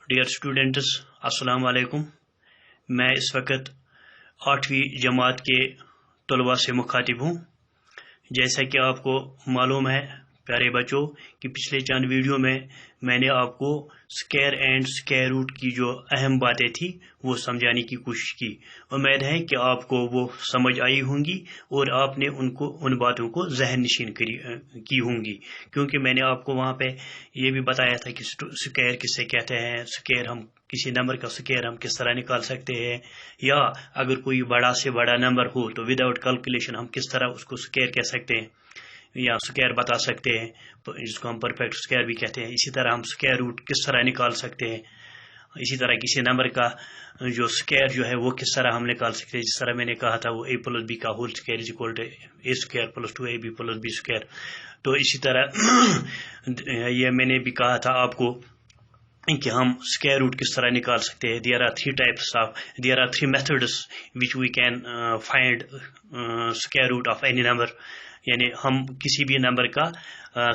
Dear students, अस्सलाम वालेकुम। मैं इस वक्त 8वीं जमात के तलबा से मुखातिब हूँ। जैसा कि आपको मालूम है प्यारे बच्चों कि पिछले चंद वीडियो में मैंने आपको स्क्वायर एंड स्क्वायर रूट की जो अहम बातें थी वो समझाने की कोशिश की। उम्मीद है कि आपको वो समझ आई होंगी और आपने उन बातों को जहन नशीन की होंगी, क्योंकि मैंने आपको वहाँ पे ये भी बताया था कि स्क्वायर किससे कहते हैं, स्क्वायर हम किसी नंबर का स्क्वायर हम किस तरह निकाल सकते हैं, या अगर कोई बड़ा से बड़ा नंबर हो तो विदाउट कैलकुलेशन हम किस तरह उसको स्क्वायर कह सकते हैं या स्क्वायर बता सकते हैं, जिसको हम परफेक्ट स्क्वायर भी कहते हैं। इसी तरह हम स्क्वायर रूट किस तरह निकाल सकते हैं। इसी तरह किसी नंबर का जो स्क्वायर जो है वो किस तरह हम निकाल सकते हैं। जिस तरह मैंने कहा था वो a प्लस बी का whole square is equal to a square plus 2ab plus B square. तो इसी तरह ये मैंने भी कहा था आपको कि हम स्क्वायर रूट किस तरह निकाल सकते हैं। There are three methods which we can find square root of any number, यानी हम किसी भी नंबर का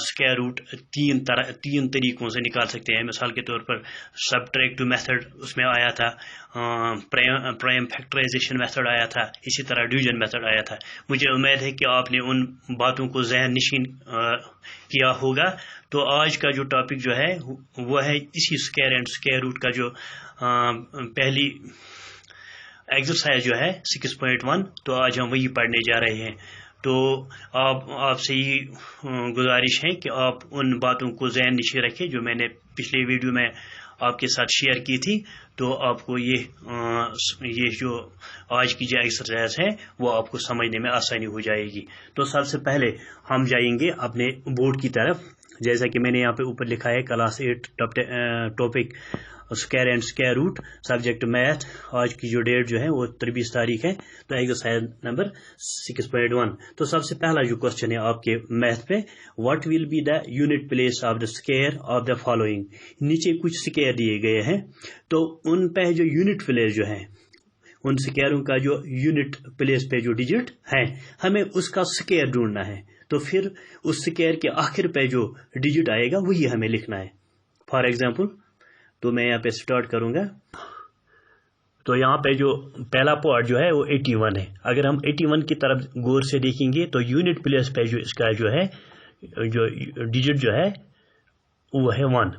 स्क्वायर रूट तीन तरीकों से निकाल सकते हैं। मिसाल के तौर पर सब्ट्रैक्टिव मेथड उसमें आया था, प्राइम फैक्टराइजेशन मेथड आया था, इसी तरह डिवीजन मेथड आया था। मुझे उम्मीद है कि आपने उन बातों को जहन नशीन किया होगा। तो आज का जो टॉपिक जो है वो है इसी स्क्वायर एंड स्क्वायर रूट का जो पहली एक्सरसाइज जो है 6.1, तो आज हम वही पढ़ने जा रहे हैं। तो आपसे ही गुजारिश है कि आप उन बातों को ज़हन नशीन रखें जो मैंने पिछले वीडियो में आपके साथ शेयर की थी। तो आपको ये जो आज की जो एक्सरसाइज है वो आपको समझने में आसानी हो जाएगी। तो सबसे पहले हम जाएंगे अपने बोर्ड की तरफ। जैसा कि मैंने यहाँ पे ऊपर लिखा है class 8 topic square and square root, subject math. आज की जो डेट जो है वो 23 तारीख है। तो एक्सरसाइज नंबर 6.1। तो सबसे पहला जो क्वेश्चन है आपके मैथ पे, what will be the unit place of the square of the following. नीचे कुछ स्क्वायर दिए गए हैं, तो उन पे जो यूनिट प्लेस जो है, उन स्क्वायरों का जो यूनिट प्लेस पे जो डिजिट है हमें उसका स्क्वायर ढूंढना है। तो फिर उस स्क्वायर के आखिर पे जो डिजिट आएगा वही हमें लिखना है। फॉर एग्जाम्पल, तो मैं यहाँ पे स्टार्ट करूंगा। तो यहाँ पे जो पहला पार्ट जो है वो 81 है। अगर हम 81 की तरफ गौर से देखेंगे तो यूनिट प्लेस पे जो इसका जो है जो डिजिट जो है वो है 1।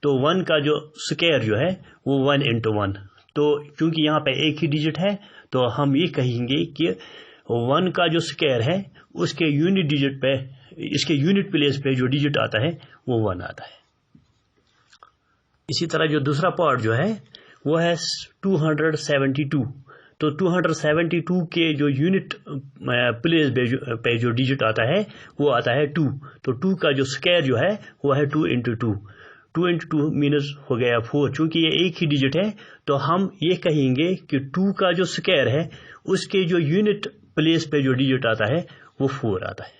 तो 1 का जो स्क्वायर जो है वो 1 into 1। तो क्योंकि यहाँ पे एक ही डिजिट है तो हम ये कहेंगे कि 1 का जो स्क्वायर है उसके यूनिट डिजिट पे, इसके यूनिट प्लेस पे जो डिजिट आता है वो 1 आता है। इसी तरह जो दूसरा पार्ट जो है वो है 272। तो 272 के जो यूनिट प्लेस पे जो डिजिट आता है वो आता है 2। तो 2 का जो स्क्वायर जो है वो है 2 into 2। 2 into 2 मीनस हो गया 4। चूंकि ये एक ही डिजिट है तो हम ये कहेंगे कि 2 का जो स्क्वायर है उसके जो यूनिट प्लेस पे जो डिजिट आता है वो 4 आता है।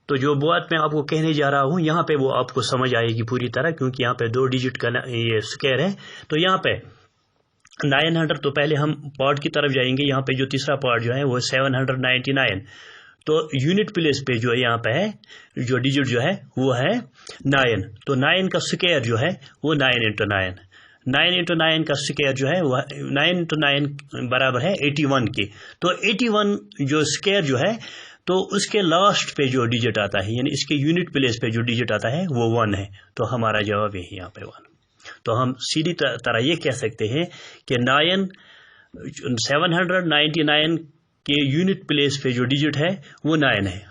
तो जो बात मैं आपको कहने जा रहा हूं यहाँ पे वो आपको समझ आएगी पूरी तरह, क्योंकि यहाँ पे 2 डिजिट का ये स्क्वायर है। तो यहाँ पे 900, तो पहले हम पार्ट की तरफ जाएंगे। यहाँ पे जो तीसरा पार्ट जो है वो 799। तो यूनिट प्लेस पे जो है यहाँ पे है जो डिजिट जो है वो है 9। तो 9 का स्क्वायर जो है वो 9 into 9। 9 into 9 का स्क्वायर जो है वो 9 into 9 बराबर है 81 के। तो 81 जो स्क्वायर जो है तो उसके लास्ट पे जो डिजिट आता है, यानी इसके यूनिट प्लेस पे जो डिजिट आता है वो 1 है। तो हमारा जवाब यही यहाँ पे 1। तो हम सीधी तरह ये कह सकते हैं कि 799 के यूनिट प्लेस पे जो डिजिट है वो 9 है।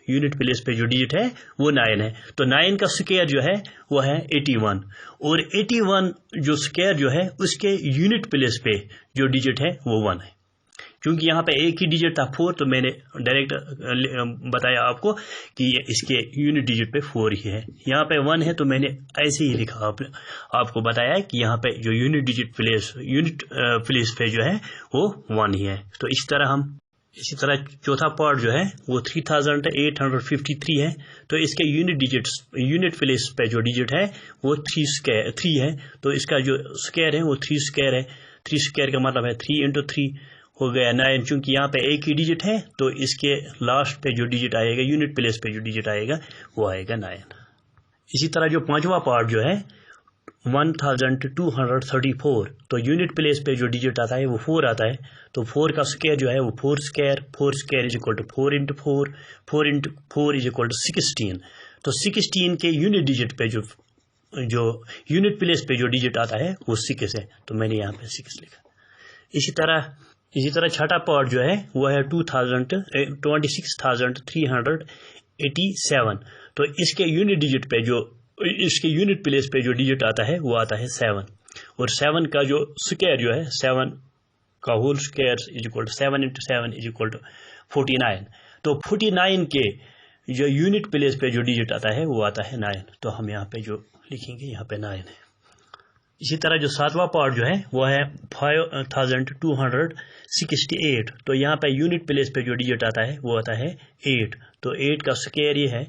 यूनिट प्लेस पे जो डिजिट है वो 9 है। तो 9 का स्क्वायर जो है वो है 81, और 81 जो स्क्वायर जो है उसके यूनिट प्लेस पे जो डिजिट है वो 1 है। क्योंकि यहाँ पे एक ही डिजिट था 4, तो मैंने डायरेक्ट बताया आपको कि इसके यूनिट डिजिट पे 4 ही है। यहाँ पे 1 है तो मैंने ऐसे ही लिखा आपको बताया कि यहाँ पे जो यूनिट प्लेस पे जो है वो 1 ही है। तो इस इसी तरह चौथा पार्ट जो है वो 3853 है। तो इसके यूनिट प्लेस पे जो डिजिट है वो 3 है। तो इसका जो स्क्वायर है वो 3 स्क्वायर है। 3 स्क्वायर का मतलब है 3 into 3 हो गया 9। चूंकि यहाँ पे एक ही डिजिट है तो इसके लास्ट पे जो डिजिट आएगा, यूनिट प्लेस पे जो डिजिट आएगा वो आएगा 9। इसी तरह जो पांचवा पार्ट जो है 1234, तो यूनिट प्लेस पे जो डिजिट आता है वो 4 आता है, तो 4 का स्क्वायर जो है वो 4 square is equal to 4 into 4 into 4 is equal to 16। तो 16 के यूनिट डिजिट पे जो यूनिट प्लेस पे जो डिजिट आता है वो 6 है, तो मैंने यहाँ पे 6 लिखा। इसी तरह छठा पार्ट जो है वो है 26,387, तो इसके यूनिट प्लेस पे जो डिजिट आता है वो आता है 7, और 7 का जो स्क्वायर जो है 7 का whole square is equal to 7 into 7 is equal to 49। तो 49 के जो यूनिट प्लेस पे जो डिजिट आता है वो आता है 9, तो हम यहाँ पे जो लिखेंगे यहाँ पे 9 है। इसी तरह जो सातवां पार्ट जो है वो है 5268, तो यहाँ पे यूनिट प्लेस पे जो डिजिट आता है वो आता है 8, तो 8 का स्क्वायर ये है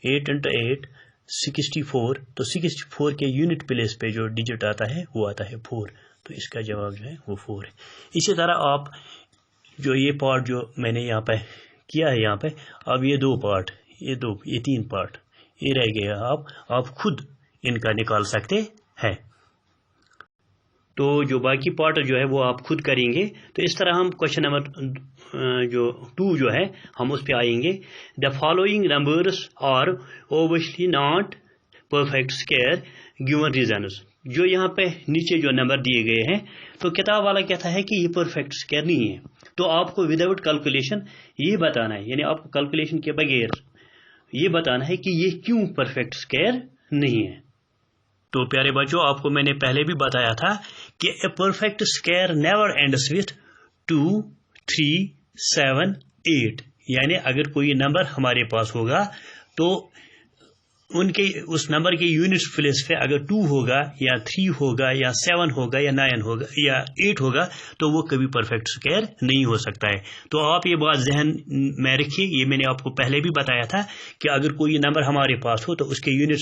8 इंटू 8 64, तो 64 के यूनिट प्लेस पे जो डिजिट आता है वो आता है 4, तो इसका जवाब जो है वो 4 है। इसी तरह आप जो ये पार्ट जो मैंने यहाँ पे किया है यहाँ पे, अब ये 2 पार्ट ये 3 पार्ट ये रह गए, आप खुद इनका निकाल सकते हैं। तो जो बाकी पार्ट जो है वो आप खुद करेंगे। तो इस तरह हम क्वेश्चन नंबर जो 2 जो है हम उस पे आएंगे। The following numbers are obviously not perfect square given reasons. जो यहाँ पे नीचे जो नंबर दिए गए हैं, तो किताब वाला कहता है कि ये परफेक्ट स्क्वायर नहीं है, तो आपको विदाउट कैलकुलेशन ये बताना है, यानी आपको कैलकुलेशन के बगैर ये बताना है कि ये क्यों परफेक्ट स्क्वायर नहीं है। तो प्यारे बच्चों, आपको मैंने पहले भी बताया था कि ए perfect square never ends with 2, 3, 7, 8, यानी अगर कोई नंबर हमारे पास होगा तो उस नंबर के यूनिट प्लेस पे अगर 2 होगा या 3 होगा या 7 होगा या 9 होगा या 8 होगा तो वो कभी परफेक्ट स्क्वायर नहीं हो सकता है। तो आप ये बात जहन में रखिए, ये मैंने आपको पहले भी बताया था कि अगर कोई नंबर हमारे पास हो तो उसके यूनिट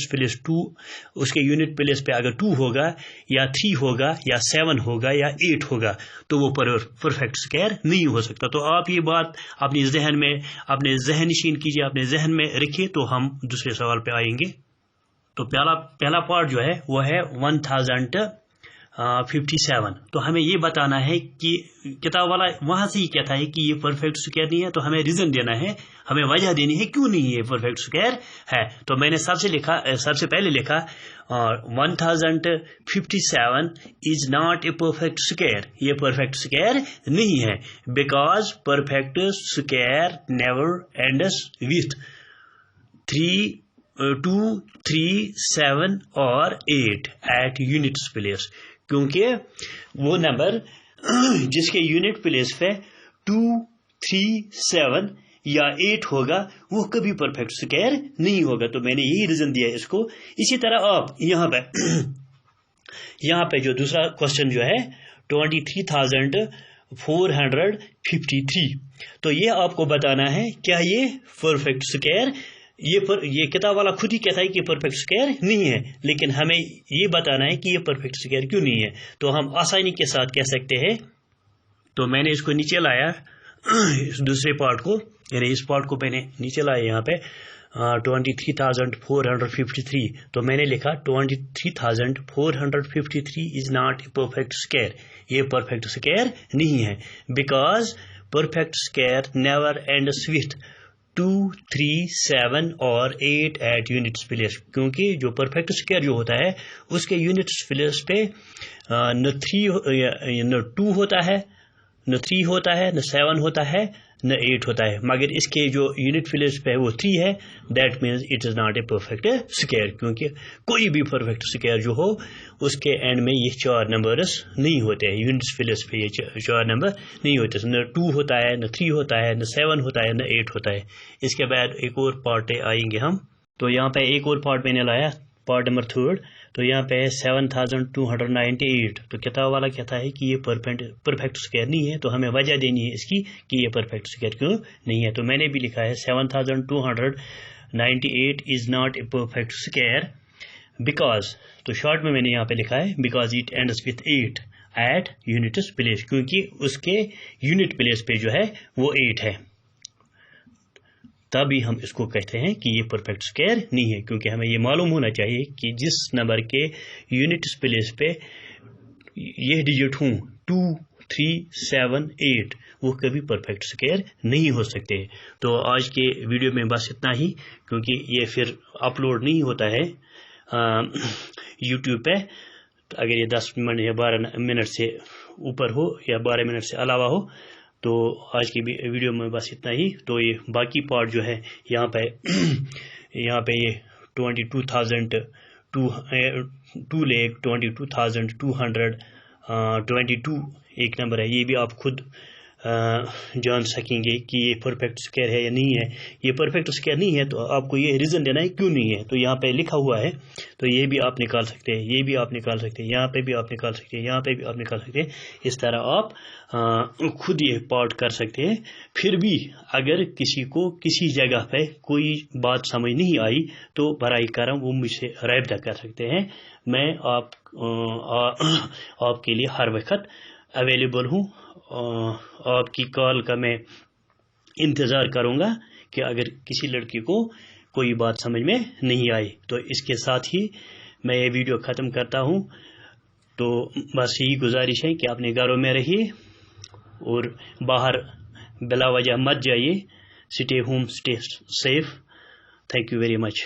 प्लेस पे अगर 2 होगा या 3 होगा या 7 होगा या 8 होगा तो वो परफेक्ट स्क्वायर नहीं हो सकता। तो आप ये बात अपने जहन नशीन कीजिए, अपने जहन में रखिए, तो हम दूसरे सवाल पे आएंगे। तो पहला पार्ट जो है वो है 1057, तो हमें ये बताना है कि किताब वाला वहां से ही कहता है कि ये परफेक्ट स्क्वायर नहीं है, तो हमें रीजन देना है, हमें वजह देनी है क्यों नहीं ये परफेक्ट स्क्वायर है। तो मैंने सबसे पहले लिखा 1057 is not a perfect square, ये परफेक्ट स्क्वायर नहीं है, because perfect square never ends with 2, 3, 7 और 8 एट यूनिट प्लेस, क्योंकि वो नंबर जिसके यूनिट प्लेस पे 2, 3, 7 या 8 होगा वो कभी परफेक्ट स्क्वायर नहीं होगा। तो मैंने यही रीजन दिया है इसको। इसी तरह आप यहाँ पे जो दूसरा क्वेश्चन जो है 23,453, तो ये आपको बताना है क्या ये परफेक्ट स्क्वायर, ये किताब वाला खुद ही कहता है कि परफेक्ट स्क्वायर नहीं है, लेकिन हमें ये बताना है कि ये परफेक्ट स्क्वायर क्यों नहीं है। तो हम आसानी के साथ कह सकते हैं, तो मैंने इसको नीचे लाया इस दूसरे पार्ट को, यानी इस पार्ट को मैंने नीचे लाया यहाँ पे 23,453, तो मैंने लिखा 23,453 is not a perfect square, ये परफेक्ट स्क्वायर नहीं है, because perfect square never ends with 2, 3, 7 और 8 एट यूनिट प्लेस, क्योंकि जो परफेक्ट स्क्वायर जो होता है उसके यूनिट प्लेस पे न 2 होता है, न 3 होता है, न 7 होता है, न 8 होता है, मगर इसके जो यूनिट प्लेस पे है वो 3 है। That means it is not a perfect square, क्योंकि कोई भी परफेक्ट स्क्वायर जो हो उसके एंड में ये 4 नंबर्स नहीं होते हैं, यूनिट प्लेस पे ये 4 नंबर नहीं होते, न 2 होता है, न 3 होता है, न 7 होता है, न 8 होता है। इसके बाद एक और पार्ट आएंगे हम, तो यहाँ पे एक और पार्ट मैंने लाया, पार्ट नंबर 3, तो यहाँ पे है 7,298, तो किताब वाला कहता है कि ये परफेक्ट स्क्वायर नहीं है, तो हमें वजह देनी है इसकी कि ये परफेक्ट स्क्वायर क्यों नहीं है। तो मैंने भी लिखा है 7,298 is not a perfect square because, तो शॉर्ट में मैंने यहाँ पे लिखा है because it ends with 8 at unit place, क्योंकि उसके यूनिट प्लेस पे जो है वो 8 है। تبھی ہم اس کو کہتے ہیں کہ یہ پرفیکٹ اسکوائر نہیں ہے، کیونکہ ہمیں یہ معلوم ہونا چاہیے کہ جس نمبر کے یونٹس پلیس پہ یہ ڈیجٹ ہوں 2 3 7 8 وہ کبھی پرفیکٹ اسکوائر نہیں ہو سکتے۔ تو آج کے ویڈیو میں بس اتنا ہی، کیونکہ یہ پھر اپلوڈ نہیں ہوتا ہے یوٹیوب پہ، تو اگر یہ 10 منٹ یا 12 منٹ سے اوپر ہو یا 12 منٹ سے علاوہ ہو تو آج کی ویڈیو میں بس اتنا ہی۔ تو یہ باقی پارٹ جو ہے یہاں پہ یہ 2,22,222 ایک نمبر ہے، یہ بھی آپ خود جان سکیں گے کہ یہ پرفیکٹ اسکوائر ہے یا نہیں ہے۔ یہ پرفیکٹ اسکوائر نہیں ہے تو آپ کو یہ ریزن دینا ہے کیوں نہیں ہے، تو یہاں پہ لکھا ہوا ہے، تو یہ بھی آپ نکال سکتے ہیں، یہ بھی آپ نکال سکتے ہیں، یہاں پہ بھی آپ نکال سکتے ہیں، یہاں پہ بھی آپ نکال سکتے ہیں۔ اس طرح آپ خود یہ پارٹ کر سکتے ہیں۔ پھر بھی اگر کسی کو کسی جگہ پہ کوئی بات سمجھ نہیں آئی تو برائے کرم وہ مجھ سے رابطہ کر سکتے ہیں، میں آپ کے لیے ہر وقت اویلیبل ہوں۔ آپ کی کال کا میں انتظار کروں گا کہ اگر کسی لڑکی کو کوئی بات سمجھ میں نہیں آئی۔ تو اس کے ساتھ ہی میں یہ ویڈیو ختم کرتا ہوں۔ تو بس یہی گزارش ہے کہ اپنے گھروں میں رہیے اور باہر بلا وجہ مت جائیے، stay home, stay safe. Thank you very much.